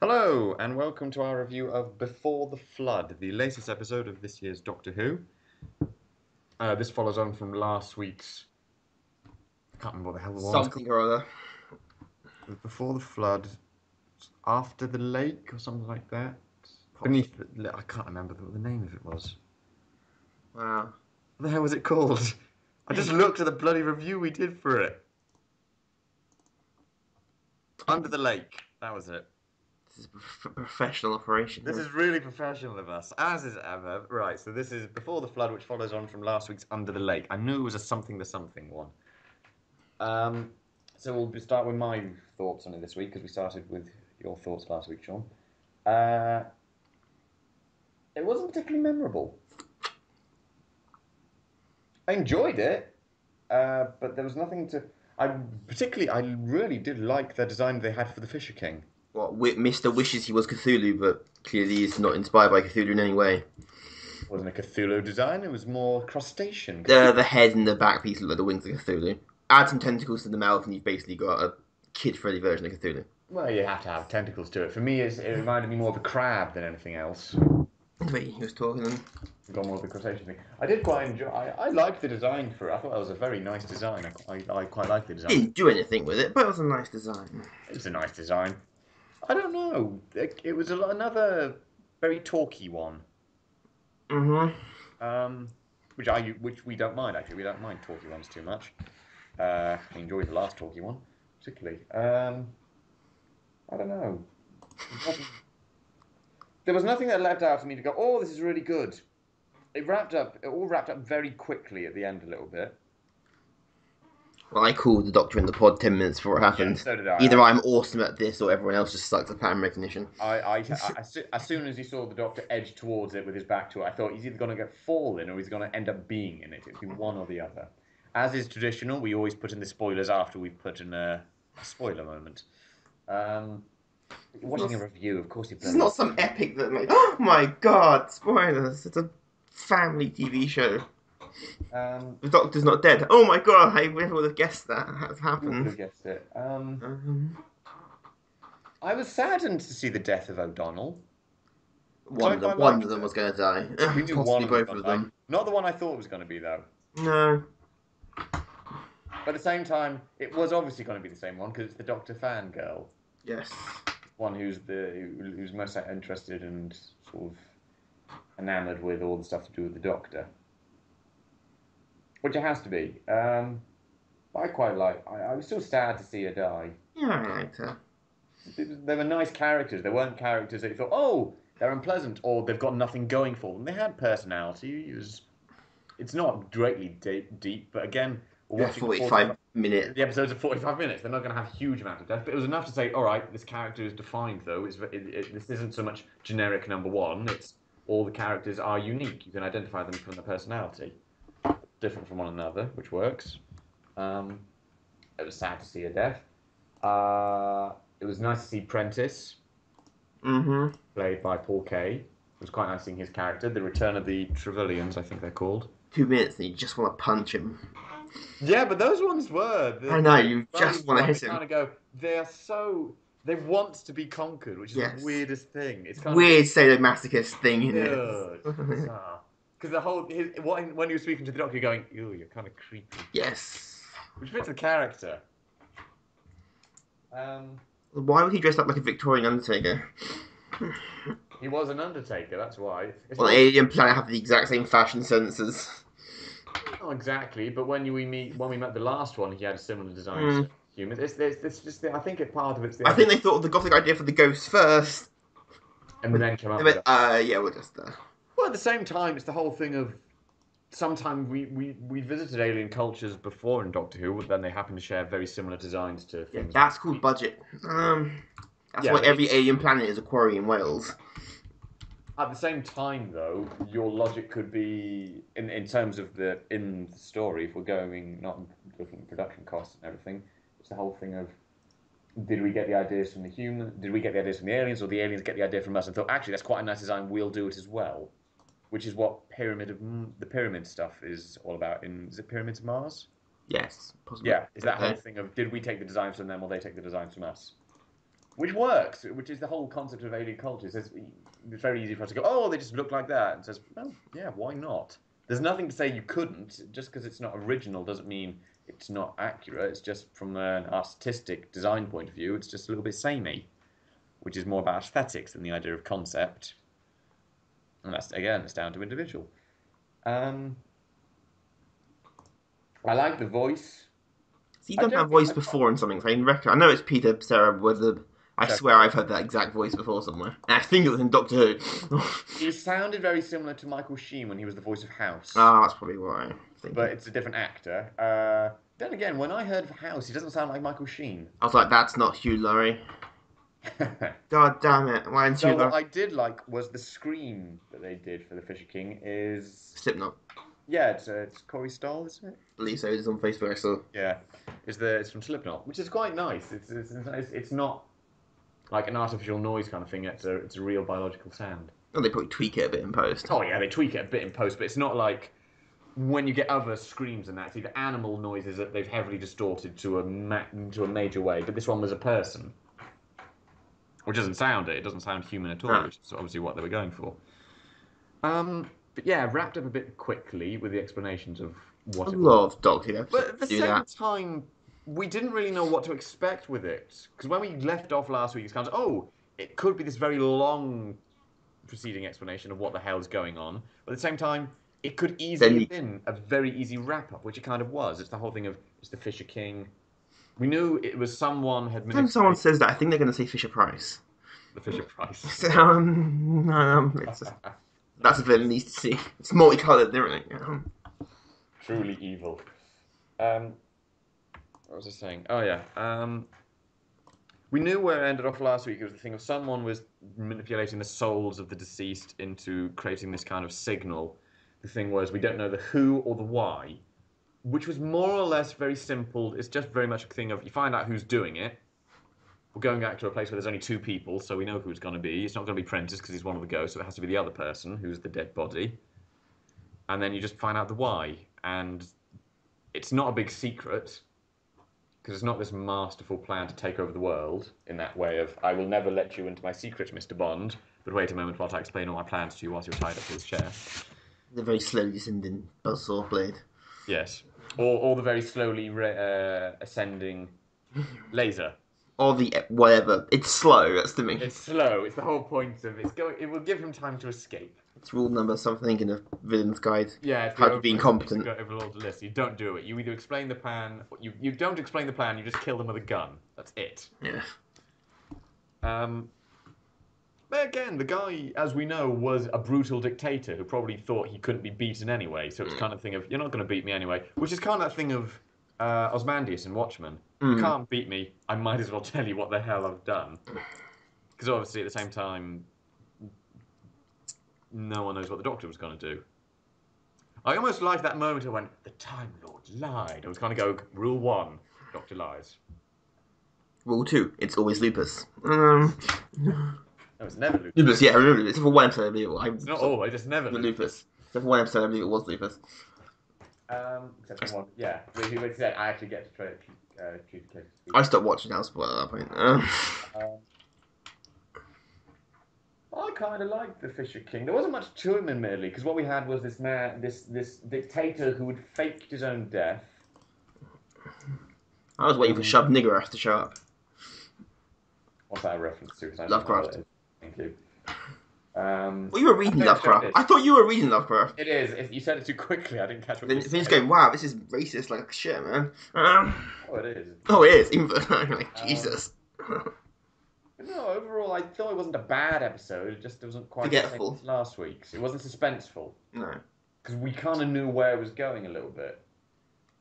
Hello, and welcome to our review of Before the Flood, the latest episode of this year's Doctor Who. This follows on from last week's. I can't remember what the hell the one was called. Something or other. It was Before the Flood, After the Lake, or something like that. Beneath the. I can't remember what the name of it was. Wow. What the hell was it called? I just looked at the bloody review we did for it. Under the Lake, that was it. This is a professional operation. This is really professional of us, as is ever. Right, so this is Before the Flood, which follows on from last week's Under the Lake. I knew it was a something the something one. So we'll start with my thoughts on it this week, because we started with your thoughts last week, Sean. It wasn't particularly memorable. I enjoyed it, but there was nothing to... I really did like the design they had for the Fisher King. What, Mr. wishes he was Cthulhu, but clearly he's not inspired by Cthulhu in any way. It wasn't a Cthulhu design, it was more crustacean. The head and the back piece look like the wings of Cthulhu. Add some tentacles to the mouth and you've basically got a kid-friendly version of Cthulhu. Well, you have to have tentacles to it. For me, it reminded me more of a crab than anything else. The way he was talking then. Got more of the crustacean thing. I did quite enjoy... I liked the design for it. I thought that was a very nice design. I quite liked the design. Didn't do anything with it, but it was a nice design. It was a nice design. I don't know. It was another very talky one. Mm-hmm. Which we don't mind, actually. We don't mind talky ones too much. I enjoyed the last talky one, particularly. I don't know. There was nothing that leapt out for me to go, oh, this is really good. It all wrapped up very quickly at the end a little bit. Well, I called the doctor in the pod 10 minutes before it happened. Yeah, so did I. Either I'm awesome at this or everyone else just sucks at pattern recognition. As soon as he saw the doctor edge towards it with his back to it, I thought he's either going to get fall in or he's going to end up being in it. It'd be one or the other. As is traditional, we always put in the spoilers after we've put in a spoiler moment. Watching a review, of course, It's not some epic that, like, oh my god, spoilers. It's a family TV show. The Doctor's not dead. Oh my god, I never would have guessed that. That's happened. Who would have guessed it? I was saddened to see the death of O'Donnell. One of them was going to die. We knew Possibly one both of them. Not the one I thought it was going to be, though. No. But at the same time, it was obviously going to be the same one because it's the Doctor fangirl. Yes. One who's most interested and sort of enamoured with all the stuff to do with the Doctor. Which it has to be. I quite like. I was still sad to see her die. Yeah, I liked her. They were nice characters. They weren't characters that you thought, oh, they're unpleasant or they've got nothing going for them. They had personality. It's not greatly deep, but again, watching 45 minutes. The episodes are 45 minutes. They're not going to have a huge amount of death, but it was enough to say, all right, this character is defined, though. This isn't so much generic number one. It's all the characters are unique. You can identify them from their personality. Different from one another, which works. It was sad to see her death. It was nice to see Prentice, played by Paul Kay. It was quite nice seeing his character. The Return of the Trevelyan's, I think they're called. 2 minutes and you just want to punch him. Yeah, but those ones were. I know, you just want to hit him. Kind of go, they want to be conquered, which is the weirdest thing. It's kind weird sadomasochist thing, isn't it? Because the whole when he was speaking to the Doctor, you're going, "Ew, you're kind of creepy." Yes, which fits the character. Why was he dressed up like a Victorian Undertaker? He was an Undertaker, that's why. Well, Alien Planet have the exact same fashion senses. Not exactly, but when we met the last one, he had a similar design to humans. I think part of it's. I think they thought of the gothic idea for the ghost first, and then came up with yeah, we're just there. Well, at the same time, it's the whole thing of sometimes we visited alien cultures before in Doctor Who, but then they happen to share very similar designs to things. Yeah, that's called budget. That's why every alien planet is a quarry in Wales. At the same time, though, your logic could be in terms of the story. If we're going not looking at production costs and everything, it's the whole thing of did we get the ideas from the human? Did we get the ideas from the aliens, or the aliens get the idea from us and thought actually that's quite a nice design. We'll do it as well, which is what the pyramid stuff is all about. Is it Pyramids of Mars? Yes, possibly. Yeah, is that whole thing of did we take the designs from them or they take the designs from us? Which works, which is the whole concept of alien culture. It's very easy for us to go, oh, they just look like that. And says, well, yeah, why not? There's nothing to say you couldn't. Just because it's not original doesn't mean it's not accurate. It's just from an artistic design point of view, it's just a little bit samey, which is more about aesthetics than the idea of concept. And that's, again, it's down to individual. I like the voice. So you've done that voice before in something. So I know it's Peter Cetera with the. I swear I've heard that exact voice before somewhere. I think it was in Doctor Who. He sounded very similar to Michael Sheen when he was the voice of House. Ah, that's probably why. But it's a different actor. Then again, when I heard of House, he doesn't sound like Michael Sheen. I was like, that's not Hugh Laurie. God damn it! Why didn't you? What I did like was the scream that they did for the Fisher King is Slipknot. Yeah, it's Corey Stoll, isn't it? I believe so. It's on Facebook. I saw. Yeah, it's from Slipknot, which is quite nice. It's not like an artificial noise kind of thing. It's a real biological sound. Oh, they probably tweak it a bit in post. Oh yeah, they tweak it a bit in post, but it's not like when you get other screams and that. It's either animal noises that they've heavily distorted to a major way, but this one was a person. Which doesn't sound it. It doesn't sound human at all, which is obviously what they were going for. But yeah, wrapped up a bit quickly with the explanations of what it was. A lot of Doctor Who. But at the same time, we didn't really know what to expect with it. Because when we left off last week, it's kind of, oh, it could be this very long preceding explanation of what the hell's going on. But at the same time, it could easily have been a very easy wrap-up, which it kind of was. It's the whole thing of, it's the Fisher King. We knew it was someone had... When someone says that, I think they're going to say Fisher-Price. The Fisher-Price. That's a villain needs to see. It's multicoloured, isn't it? Truly evil. What was I saying? Oh, yeah. We knew where it ended off last week. It was the thing of someone was manipulating the souls of the deceased into creating this kind of signal. The thing was, we don't know the who or the why, which was more or less very simple. It's just very much a thing of, you find out who's doing it. We're going back to a place where there's only two people, so we know who it's going to be. It's not going to be Prentice because he's one of the ghosts, so it has to be the other person who's the dead body. And then you just find out the why. And it's not a big secret, because it's not this masterful plan to take over the world in that way of, I will never let you into my secret, Mr. Bond, but wait a moment while I explain all my plans to you whilst you're tied up to this chair. The very slowly descending buzzsaw blade. Yes. Or the very slowly ascending laser. Or the whatever. It's slow, that's the thing. It's slow. It's the whole point of it will give him time to escape. It's rule number something in a villain's guide. Yeah, it's how to be incompetent. Overlord list. You don't do it. You either explain the plan. You don't explain the plan. You just kill them with a gun. That's it. Yeah. But again, the guy, as we know, was a brutal dictator who probably thought he couldn't be beaten anyway. So it's kind of thing of, you're not going to beat me anyway. Which is kind of that thing of Ozymandias in Watchmen. You can't beat me. I might as well tell you what the hell I've done. Because obviously, at the same time, no one knows what the Doctor was going to do. I almost liked that moment when the Time Lord lied. I was kind of go, rule 1, Doctor lies. Rule 2, it's always Lupus. No, it's never Lupus. Lupus, yeah, I remember Lupus. Except for one episode, I believe it was. It's not always, it's never Lupus. Except for one episode, I believe it was Lupus. Except for one, yeah. He said, I actually get to try to I stopped watching now, spoiler at that point. I kind of liked the Fisher King. There wasn't much to him, admittedly, because what we had was this man, this dictator who had faked his own death. I was waiting for Shub Niggurath to show up. What's that a reference to? Lovecraft. Thank you. Well, you were reading Lovecraft. I thought you were reading Lovecraft. It is. You said it too quickly. I didn't catch what you said. Then just going, wow, this is racist like shit, man. Oh, it is. Oh, it is. Even I'm like, Jesus. No, overall, I thought it wasn't a bad episode. It just wasn't quite forgetful. The same as last week's. It wasn't suspenseful. No. Because we kind of knew where it was going a little bit.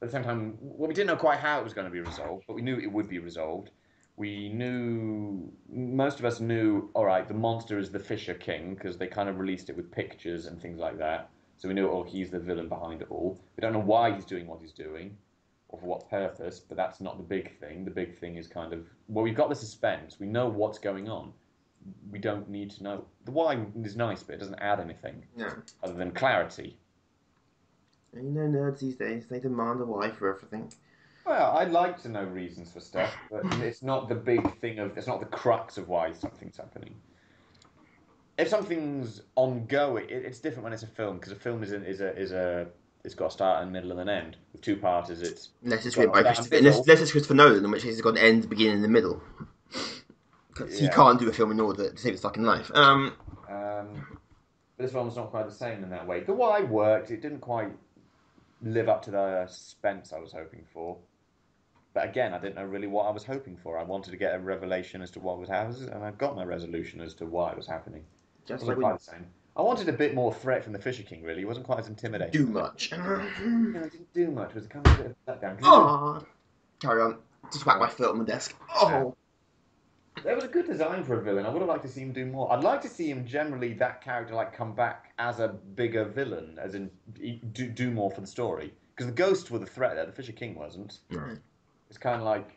At the same time, well, we didn't know quite how it was going to be resolved, but we knew it would be resolved. We knew, most of us knew, all right, the monster is the Fisher King, because they kind of released it with pictures and things like that. So we knew, oh, he's the villain behind it all. We don't know why he's doing what he's doing, or for what purpose, but that's not the big thing. The big thing is kind of, well, we've got the suspense. We know what's going on. We don't need to know. The why is nice, but it doesn't add anything. No. Other than clarity. You know nerds these days, they demand a why for everything. Well, I'd like to know reasons for stuff, but it's not the big thing it's not the crux of why something's happening. If something's ongoing, it's different when it's a film, because a film it's got a start and middle and an end. With two-parters, Unless it's written by Christopher Nolan, in which case it's got an end, beginning, and the middle. Because you can't do a film in order to save its fucking life. But this one was not quite the same in that way. The why worked. It didn't quite live up to the suspense I was hoping for. But again, I didn't know really what I was hoping for. I wanted to get a revelation as to what was happening, and I got my resolution as to why it was happening. Just like quite the same. I wanted a bit more threat from the Fisher King, really. He wasn't quite as intimidating. Do much. Yeah, I didn't do much. It was kind of a bit of a letdown. Oh! Carry on. Just whack my foot on the desk. Oh! There was a good design for a villain. I would have liked to see him do more. I'd like to see him, generally, that character, like, come back as a bigger villain, as in do more for the story. Because the ghosts were the threat there. The Fisher King wasn't. Right. It's kind of like...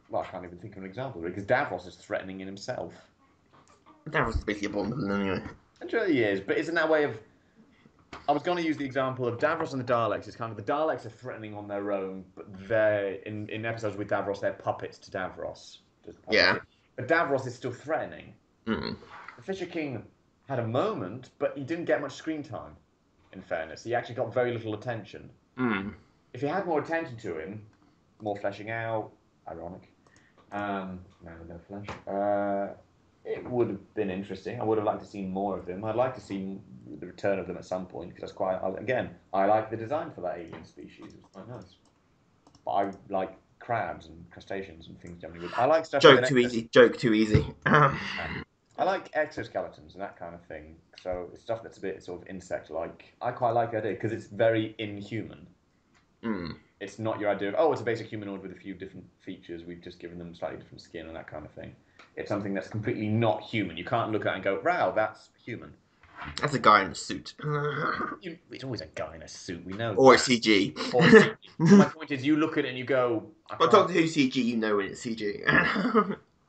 Well, I can't even think of an example, really, because Davros is threatening in himself. Davros is basically a Bond villain, anyway. I'm sure he is, but isn't that way of... I was going to use the example of Davros and the Daleks. It's kind of the Daleks are threatening on their own, but they're, in episodes with Davros, they're puppets to Davros. Yeah. But Davros is still threatening. Mm. The Fisher King had a moment, but he didn't get much screen time, in fairness. He actually got very little attention. Mm. If you had more attention to him, more fleshing out, ironic, no flesh, it would have been interesting. I would have liked to see more of them. I'd like to see the return of them at some point, because that's quite... Again, I like the design for that alien species. It was quite nice. But I like crabs and crustaceans and things generally. I like stuff... Joke too easy. I like exoskeletons and that kind of thing. So it's stuff that's a bit sort of insect-like. I quite like the idea, because it's very inhuman. Mm. It's not your idea of, it's a basic humanoid with a few different features. We've just given them slightly different skin and that kind of thing. It's something that's completely not human. You can't look at it and go, wow, that's human. That's a guy in a suit. It's always a guy in a suit, we know. Or a CG. Or a CG. My point is, you look at it and you go... But Doctor Who CG, you know when it's CG.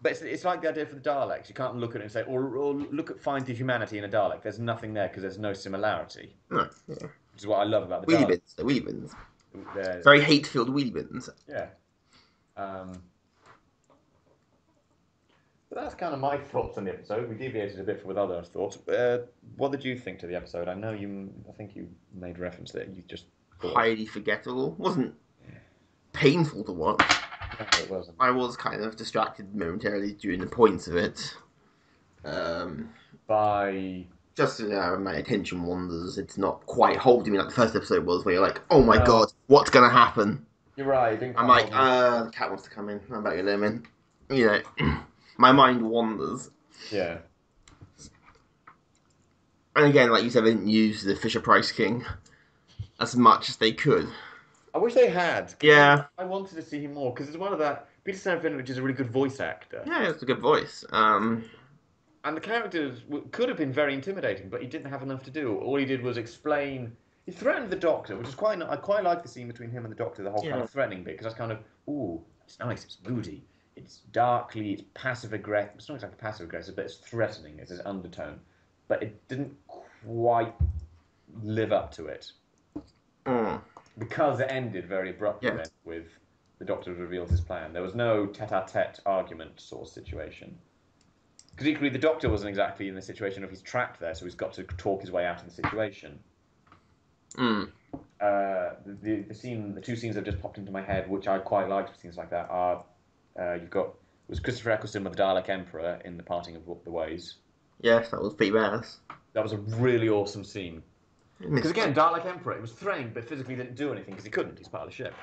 But it's like the idea for the Daleks. You can't look at it and say, or find the humanity in a Dalek. There's nothing there because there's no similarity. No, yeah. Which is what I love about the Wheelie Daleks. bins. The wheelie bins. Very hate-filled wheelie bins. Yeah. But that's kind of my thoughts on the episode. We deviated a bit with other thoughts. What did you think to the episode? I think you made reference that you just thought... Highly forgettable. Wasn't painful to watch. No, it wasn't. I was kind of distracted momentarily during the points of it. By... Just my attention wanders. It's not quite holding me like the first episode was, where you're like, oh my god, what's going to happen? You're right. I'm like, the cat wants to come in. I'm about to let him in. You know... My mind wanders. Yeah. And again, like you said, they didn't use the Fisher-Price King as much as they could. I wish they had. Yeah. I wanted to see him more, because it's one of that... Peter Serafinowicz is a really good voice actor. Yeah, it's a good voice. And the characters could have been very intimidating, but he didn't have enough to do. All he did was explain... He threatened the Doctor, which is quite... I quite like the scene between him and the Doctor, the whole kind of threatening bit, because that's kind of... Ooh, it's nice, it's moody. It's darkly, it's passive-aggressive. It's not exactly passive-aggressive, but it's threatening. It's an undertone. But it didn't quite live up to it. Because it ended very abruptly then with the Doctor reveals his plan. There was no tete-a-tete argument sort of situation. Because equally, the Doctor wasn't exactly in the situation of he's trapped there, so he's got to talk his way out of the situation. The two scenes that just popped into my head, which I quite liked, scenes like that, are... was Christopher Eccleston with the Dalek Emperor in The Parting of the Ways. Yes, that was pretty badass. That was a really awesome scene. Because again, Dalek Emperor, it was threatening, but physically didn't do anything because he couldn't. He's part of the ship.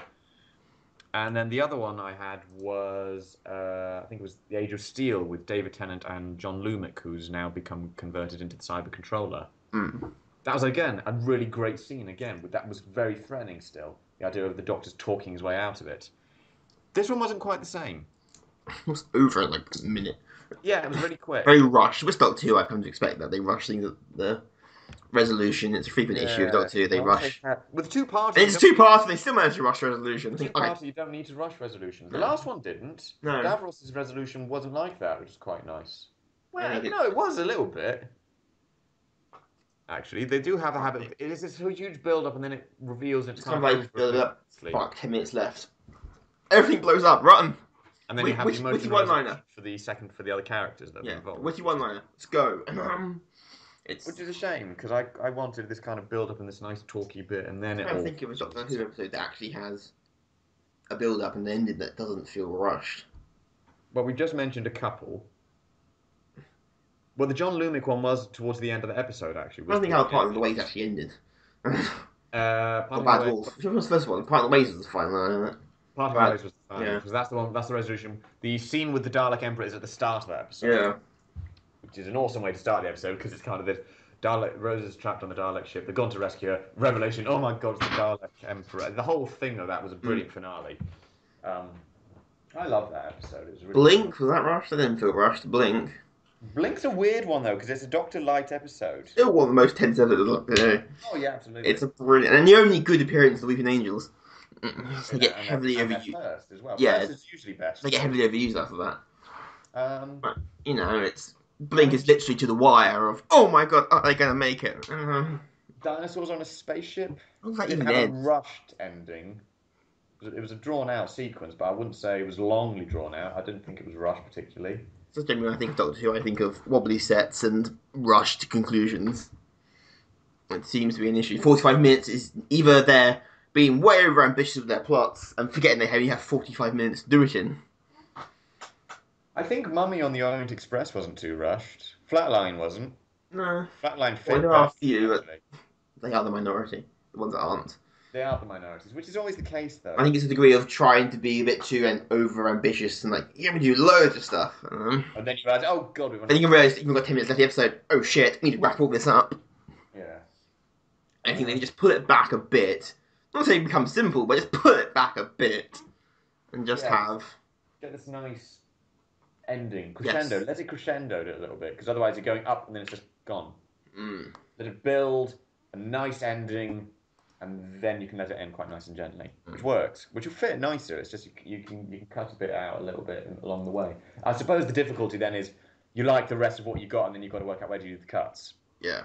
And then the other one I had was, I think it was The Age of Steel with David Tennant and John Lumick, who's now become converted into the Cyber Controller. That was, again, a really great scene, again. But that was very threatening still. The idea of the Doctor's talking his way out of it. This one wasn't quite the same. It was over in like a minute. Yeah, it was really quick. Very rushed. With Doctor Who, I've come to expect that. They rush things at the resolution. It's a frequent issue of Doctor Who. They rush. With two-parter... It's two-parter, they still manage to rush resolution. Two-parter, you don't need to rush resolution. The last one didn't. No. Davros' resolution wasn't like that, which is quite nice. Well, no, it was a little bit. Actually, they do have a habit. It is this huge build-up, and then it reveals it's kind of like build up. Fuck, 10 minutes left. Everything blows up. Run. And then you have the Witty emotional one-liner for the other characters that are involved. Witty one-liner. Let's go. Which is a shame because I wanted this kind of build up and this nice talky bit, and then I think it was Doctor Who episode that actually has a build up and an ending that doesn't feel rushed. Well, we just mentioned a couple. Well, the John Lumick one was towards the end of the episode, actually. I don't think how Part of the Ways actually ended. Part of Bad the Wolf. Which was the first one? Part of the Ways was the final one, isn't it? Part of the Ways was the final, because that's the one. That's the resolution. The scene with the Dalek Emperor is at the start of that episode. Yeah. Which is an awesome way to start the episode because it's kind of this. Rose is trapped on the Dalek ship. They've gone to rescue her. Revelation. Oh my God, it's the Dalek Emperor. The whole thing of that was a brilliant finale. I love that episode. It was really Blink, was that rushed? I didn't feel rushed. Blink. Blink's a weird one though because it's a Doctor Light episode. Still one of the most tense episodes. Oh yeah, absolutely. It's a brilliant, and the only good appearance of the Weeping Angels. They get heavily overused. First as well. Yeah, first is usually best. They get heavily overused after that. But, you know, it's Blink is literally to the wire of, oh my God, are they going to make it? Dinosaurs on a spaceship. It had a rushed ending. It was a drawn-out sequence, but I wouldn't say it was longly drawn out. I didn't think it was rushed particularly. Just generally, when I think of Doctor Who, I think of wobbly sets and rushed conclusions. It seems to be an issue. 45 minutes is either they're being way over ambitious with their plots and forgetting they only have 45 minutes to do it in. I think Mummy on the Orient Express wasn't too rushed. Flatline wasn't. No. Flatline fit. There are a few, but they are the minority. The ones that aren't. They are the minorities, which is always the case, though. I think it's a degree of trying to be a bit too over-ambitious and, like, you're going to do loads of stuff. And then you realize, oh, God, we want to... Then you realise you've got 10 minutes left of the episode. Oh, shit, we need to wrap all this up. Yeah. I think they can just pull it back a bit. Not saying it becomes simple, but just pull it back a bit. And just have... Get this nice ending. Crescendo. Yes. Let it crescendo it a little bit, because otherwise you're going up and then it's just gone. Let it build a nice ending... and then you can let it end quite nice and gently, which works, which will fit nicer. It's just you can cut a bit out a little bit along the way. I suppose the difficulty then is you like the rest of what you got, and then you've got to work out where to do the cuts. Yeah.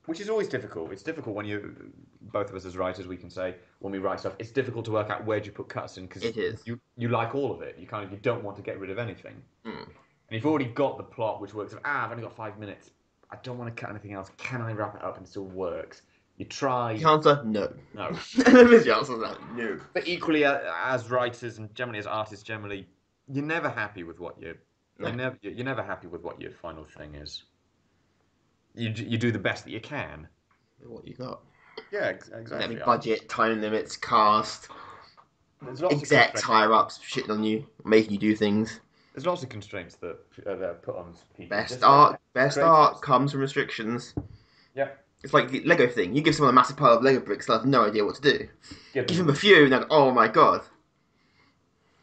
Which is always difficult. It's difficult when both of us as writers, we can say, when we write stuff, it's difficult to work out where do you put cuts in, because you like all of it. You don't want to get rid of anything. And you've already got the plot, which works. I've only got 5 minutes. I don't want to cut anything else. Can I wrap it up and it still works? You try. The answer, no. No. The answer is that, no. But equally, as writers and generally as artists, generally, you're never happy with what you're never happy with what your final thing is. You do the best that you can. What you got. Yeah, exactly. Budget, time limits, cast, execs, higher ups shitting on you, making you do things. There's lots of constraints that are put on people. Best art comes from restrictions. Yep. It's like the Lego thing. You give someone a massive pile of Lego bricks, they'll have no idea what to do. Give them a few, and they're like, oh my God.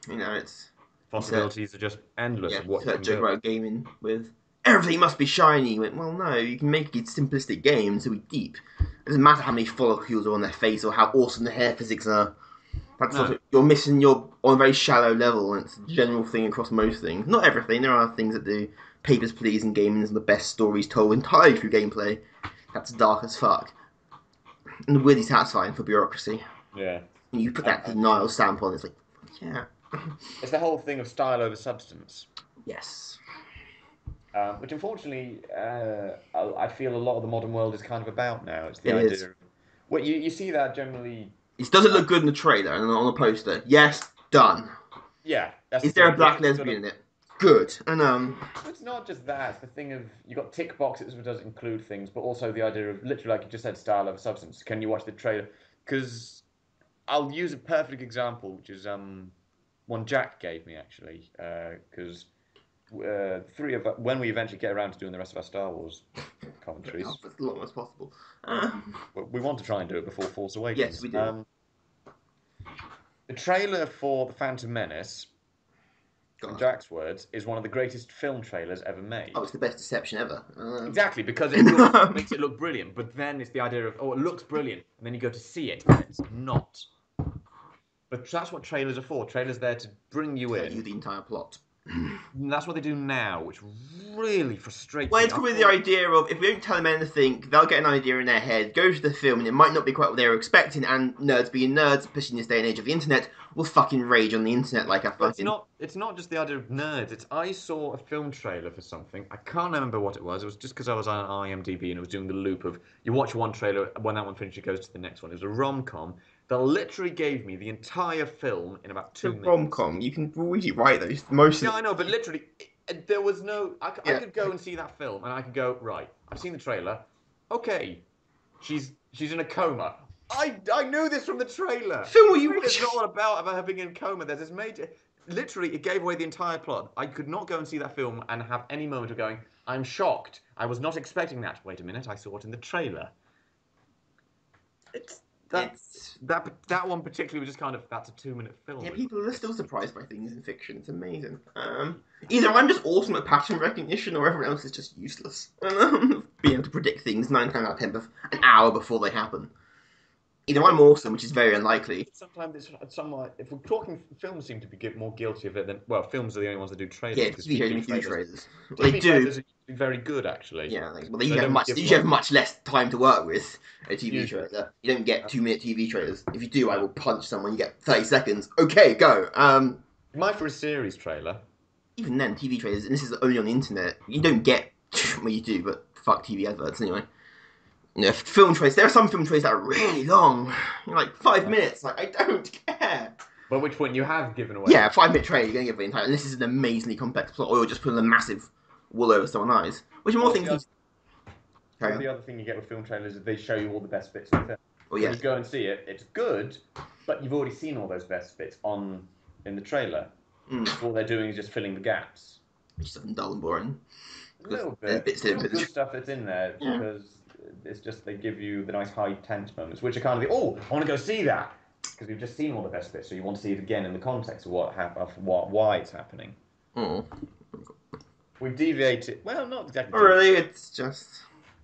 You know, it's... Possibilities are just endless of what you can do. Joke about gaming with, everything must be shiny. You went, well, no, you can make a simplistic game and still be deep. It doesn't matter how many follicles are on their face or how awesome the hair physics are. That's you're missing, you're on a very shallow level, and it's a general thing across most things. Not everything, there are things that do papers, please, and gaming is the best stories told entirely through gameplay. That's dark as fuck. And weirdly satisfying for bureaucracy. Yeah. You put that denial stamp on, it's like, yeah. It's the whole thing of style over substance. Yes. Which unfortunately, I feel a lot of the modern world is kind of about now. It's the idea of... Well, you see that generally... It doesn't look good in the trailer and on the poster. Yes, done. Yeah. Is there a black lesbian in it? Good. And it's not just that. It's the thing of you got tick boxes, which does include things, but also the idea of literally, like you just said, style over substance. Can you watch the trailer? Because I'll use a perfect example, which is one Jack gave me actually. Because three of when we eventually get around to doing the rest of our Star Wars commentaries, as long as possible. We want to try and do it before Force Awakens. Yes, we do. The trailer for The Phantom Menace. In Jack's words, is one of the greatest film trailers ever made. Oh, it's the best deception ever. Exactly, because it makes it look brilliant, but then it's the idea of, oh, it looks brilliant, and then you go to see it, and it's not. But that's what trailers are for. Trailers are there to bring you in. Tell you the entire plot. That's what they do now, which really frustrates Well, me. it's probably the idea of if we don't tell them anything, they'll get an idea in their head, go to the film, and it might not be quite what they were expecting. And nerds being nerds, especially in this day and age of the internet, will fucking rage on the internet like a But fucking. it's not just the idea of nerds. It's I saw a film trailer for something. I can't remember what it was. It was just because I was on IMDb and it was doing the loop of you watch one trailer, when that one finishes, it goes to the next one. It was a rom-com that literally gave me the entire film in about The 2 minutes. rom-com, you can really write those. Most Yeah, of I know, but literally, there was no. I Yeah. could go and see that film, and I could go right. I've seen the trailer. Okay, she's in a coma. I knew this from the trailer. Film, what you It's watch? not all about her being in a coma. There's this major. Literally, it gave away the entire plot. I could not go and see that film and have any moment of going, I'm shocked. I was not expecting that. Wait a minute, I saw it in the trailer. It's That one particularly was just kind of that's a 2 minute film. Yeah, people are still surprised by things in fiction. It's amazing. Either I'm just awesome at pattern recognition, or everyone else is just useless. Being able to predict things 9 times out of 10 an hour before they happen. Either I'm awesome, which is very unlikely. Sometimes it's somewhat. If we're talking, films seem to be more guilty of it than. Well, films are the only ones that do trailers. Yeah, because TV shows don't do trailers. TV They trailers do. are very good, actually. Yeah, well, they They usually have don't much. give They usually much. have much less time to work with a TV Usually. trailer. You don't get 2-minute TV trailers. If you do, I will punch someone. You get 30 seconds. Okay, go. You might for a series trailer. Even then, TV trailers, and this is only on the internet. You don't get. Well, you do, but fuck TV adverts anyway. You know, film trailers. There are some film trailers that are really long. You're like 5 minutes. Like I don't care. But which one you have given away? Yeah, 5-minute trailer. You're gonna give the entire. And this is an amazingly complex plot, or you're just putting a massive wool over someone's eyes. Which are more things. The other thing you get with film trailers is they show you all the best bits of the film. Oh yeah. When you go and see it, it's good, but you've already seen all those best bits in the trailer. So all they're doing is just filling the gaps. Which is something dull and boring. A little There's bit. bits There's in good stuff that's in there because it's just they give you the nice high tense moments, which are kind of the I want to go see that because we've just seen all the best bits, so you want to see it again in the context of why it's happening. Oh. We've deviated. Well, not exactly. Oh, really? It's just.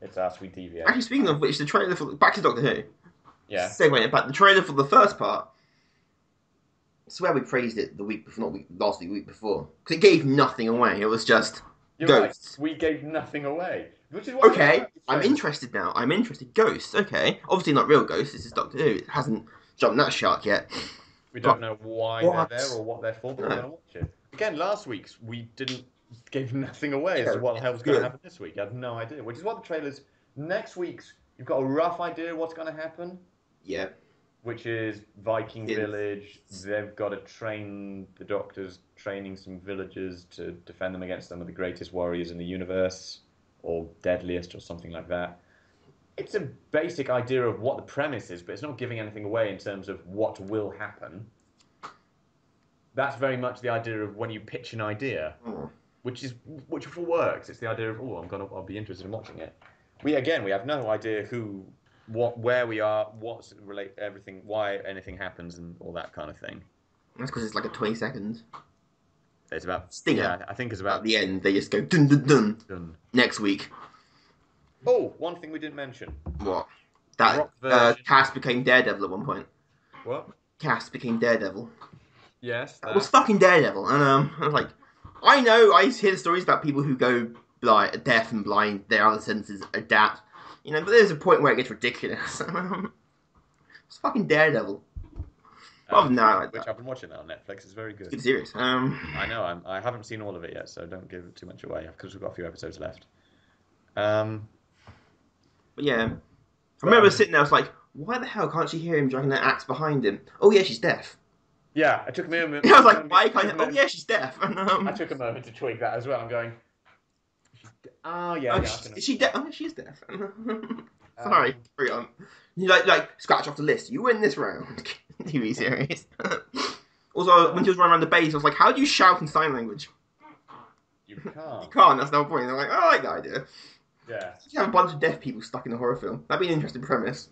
It's us. We deviate. Actually, speaking of which, the trailer for back to Doctor Who. Yeah. Segue back. The trailer for the first part. I swear we praised it the week before, not last week, week before, because it gave nothing away. It was just You're ghosts. right. We gave nothing away, which is why Okay, I'm interested now. I'm interested. Ghosts. Okay, obviously not real ghosts. This is Doctor Who. It hasn't jumped that shark yet. We don't know why What? they're there or what they're for, but we're going to watch it. Again, last week's we gave nothing away as to what the hell was going to happen this week. I had no idea. Which is what the trailers. Next week's, you've got a rough idea what's going to happen. Yeah. Which is Viking Yes. village. They've got to train the Doctor's training some villagers to defend them against some of the greatest warriors in the universe, or deadliest, or something like that. It's a basic idea of what the premise is, but it's not giving anything away in terms of what will happen. That's very much the idea of when you pitch an idea, which works. It's the idea of I'll be interested in watching it. We have no idea where we are, everything, why anything happens, and all that kind of thing. That's because it's like a 20 seconds. It's about Stinger. Yeah, I think it's about At the end, they just go dun dun dun. done. Next week. Oh, one thing we didn't mention. What? That Rock version. Cass became Daredevil at one point. What? Cass became Daredevil. Yes. That was fucking Daredevil, and I was like, I know, I hear the stories about people who go deaf and blind, their other senses adapt, but there's a point where it gets ridiculous. It's fucking Daredevil. Other than that, I like which that. I've been watching that on Netflix. It's very good. It's good series. I know. I haven't seen all of it yet, so don't give too much away because we've got a few episodes left. But yeah, I remember sitting there. I was like, why the hell can't she hear him dragging that axe behind him? Oh yeah, she's deaf. Yeah, it took me a minute. I was like, why can't? Oh yeah, she's deaf. And, I took a moment to tweak that as well. I'm going. is she deaf? Oh, she's deaf. Sorry, carry on. You like scratch off the list. You win this round. TV series. Also, when she was running around the base, I was like, how do you shout in sign language? You can't. You can't. That's the whole point. They're like, I like that idea. Yeah. You have a bunch of deaf people stuck in a horror film. That'd be an interesting premise.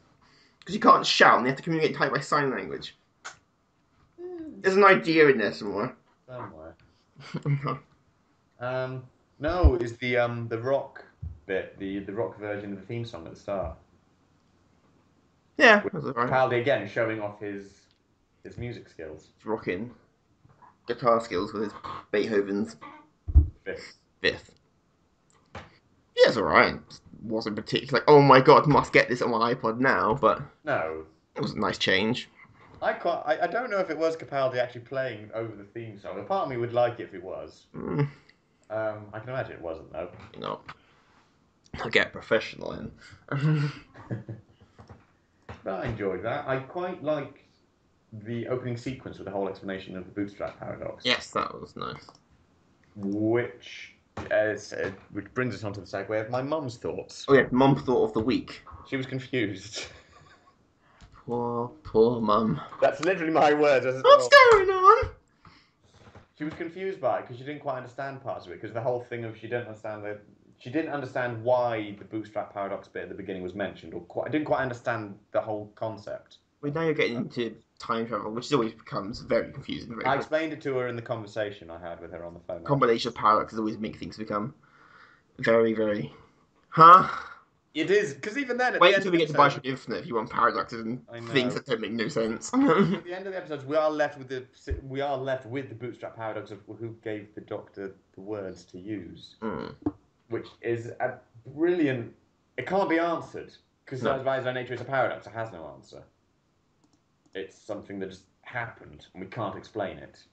Because you can't shout and they have to communicate by sign language. There's an idea in there somewhere. No, is the rock bit, the rock version of the theme song at the start. Yeah, With that's alright. Capaldi again showing off his music skills. It's rocking. guitar skills with his Beethoven's fifth. Yeah, it's alright. Wasn't particularly like, oh my god, must get this on my iPod now, but No. it was a nice change. I don't know if it was Capaldi actually playing over the theme song. A part of me would like it if it was. I can imagine it wasn't, though. I'll get professional in. But I enjoyed that. I quite liked the opening sequence with the whole explanation of the bootstrap paradox. Yes, that was nice. Which brings us on to the segue of my mum's thoughts. Oh yeah, mum thought of the week. She was confused. Poor mum. That's literally my words. What's going on? She was confused by it because she didn't quite understand parts of it. Because the whole thing of she didn't understand why the bootstrap paradox bit at the beginning was mentioned, or didn't quite understand the whole concept. Well, now you're getting into time travel, which always becomes very confusing. I explained it to her in the conversation I had with her on the phone. Combination of paradoxes always make things become very, very... Huh? It is, because even then... Wait until we get to Bioshock Infinite if you want paradoxes and things that don't make no sense. At the end of the episodes, we are left with the bootstrap paradox of who gave the Doctor the words to use. Which is a brilliant... It can't be answered, because by its own nature it's a paradox. It has no answer. It's something that just happened, and we can't explain it.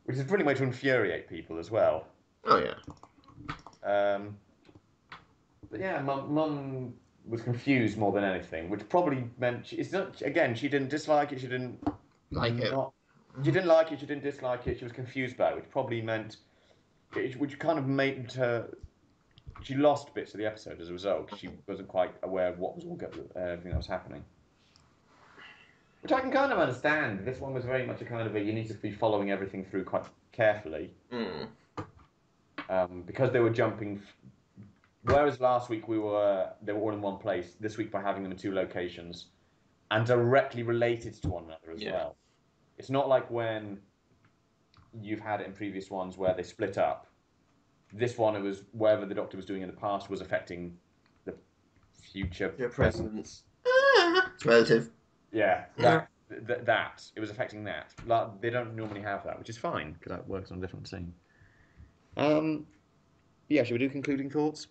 Which is a brilliant way to infuriate people as well. Oh, yeah. But yeah, Mum was confused more than anything, which probably meant... she didn't dislike it, she didn't... Like it. She didn't like it, she didn't dislike it, she was confused about it, which probably meant... Which kind of made her... She lost bits of the episode as a result, because she wasn't quite aware of what was everything that was happening. Which I can kind of understand. This one was very much a kind of you need to be following everything through quite carefully. Because they were jumping... Whereas last week they were all in one place, this week by having them in two locations, and directly related to one another as well. It's not like when you've had it in previous ones where they split up. This one, it was wherever the Doctor was doing in the past was affecting the future present. It's relative. Yeah, that it was affecting that. Like, they don't normally have that, which is fine because that works on a different scene. Yeah, should we do concluding thoughts?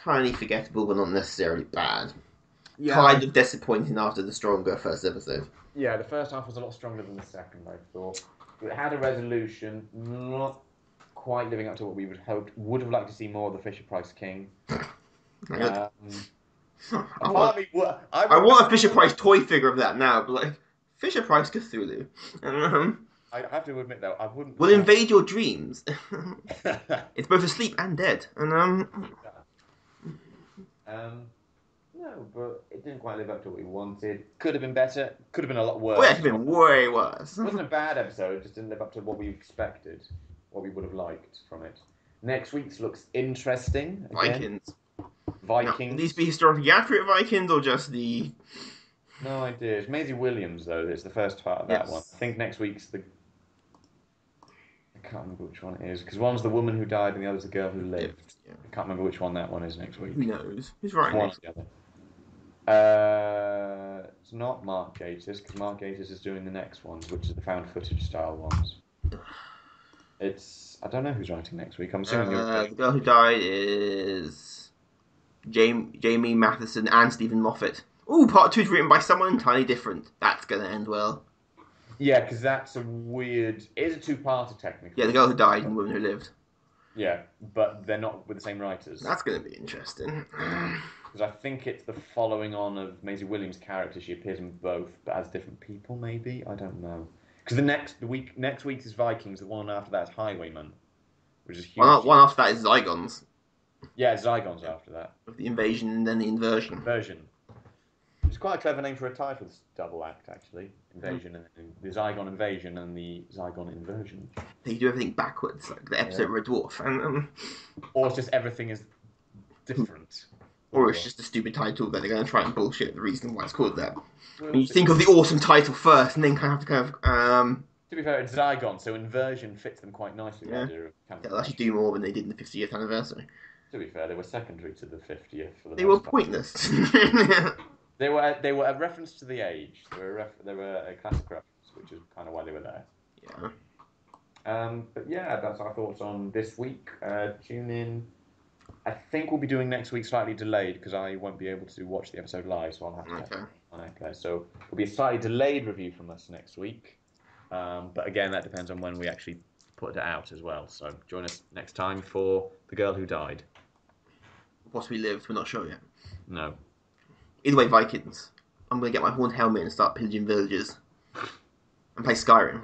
Tiny forgettable, but not necessarily bad. Yeah. Kind of disappointing after the stronger first episode. Yeah, the first half was a lot stronger than the second, I thought. It had a resolution, not quite living up to what we would have liked to see more of the Fisher-Price King. I want a Fisher-Price toy figure of that now, but like, Fisher-Price Cthulhu. I have to admit, though, I wouldn't... Will invade your dreams. It's both asleep and dead. No, but it didn't quite live up to what we wanted. Could have been better. Could have been a lot worse. Well, it could have been way worse. It wasn't a bad episode. It just didn't live up to what we expected, what we would have liked from it. Next week's looks interesting. Again. Vikings. Now, these be historically accurate Vikings or just the... No idea. It's Maisie Williams, though. It's the first part of that one. I think next week's the... I can't remember which one it is, because one's the woman who died and the other's the girl who lived. Yeah. I can't remember which one that one is next week. Who knows? Who's right next week? It's not Mark Gatiss, because Mark Gatiss is doing the next ones, which are the found footage style ones. I don't know who's writing next week. I'm assuming the girl who died is Jamie Matheson and Stephen Moffat. Ooh, part 2's written by someone entirely different. That's going to end well. Yeah, because that's a weird... It is a two-parter, technically. Yeah, the girl who died and the woman who lived. Yeah, but they're not with the same writers. That's going to be interesting. Because I think it's the following on of Maisie Williams' character. She appears in both, but as different people, maybe? I don't know. Because next week is Vikings, the one after that is Highwayman, which is huge. One after that is Zygons. Yeah, Zygons after that. With the invasion and then the inversion. It's quite a clever name for a title, this double act, actually. Invasion and the Zygon invasion and the Zygon inversion. They do everything backwards, like the episode Red Dwarf. Or it's just everything is different. Or it's just a stupid title that they're going to try and bullshit the reason why it's called that. Well, you think of the awesome title first, and then to be fair, it's Zygon, so inversion fits them quite nicely. Yeah. They'll actually do more than they did in the 50th anniversary. To be fair, they were secondary to the 50th. They were pointless. They were a reference to the age. They were a classic reference. which is kind of why they were there. Yeah. But yeah, that's our thoughts on this week. Tune in. I think we'll be doing next week slightly delayed because I won't be able to watch the episode live, so I'll have to catch it on airplay. So it'll be a slightly delayed review from us next week. But again, that depends on when we actually put it out as well. So join us next time for The Girl Who Died. Possibly lived, we're not sure yet. No. Either way, Vikings. I'm going to get my horned helmet and start pillaging villages. And play Skyrim.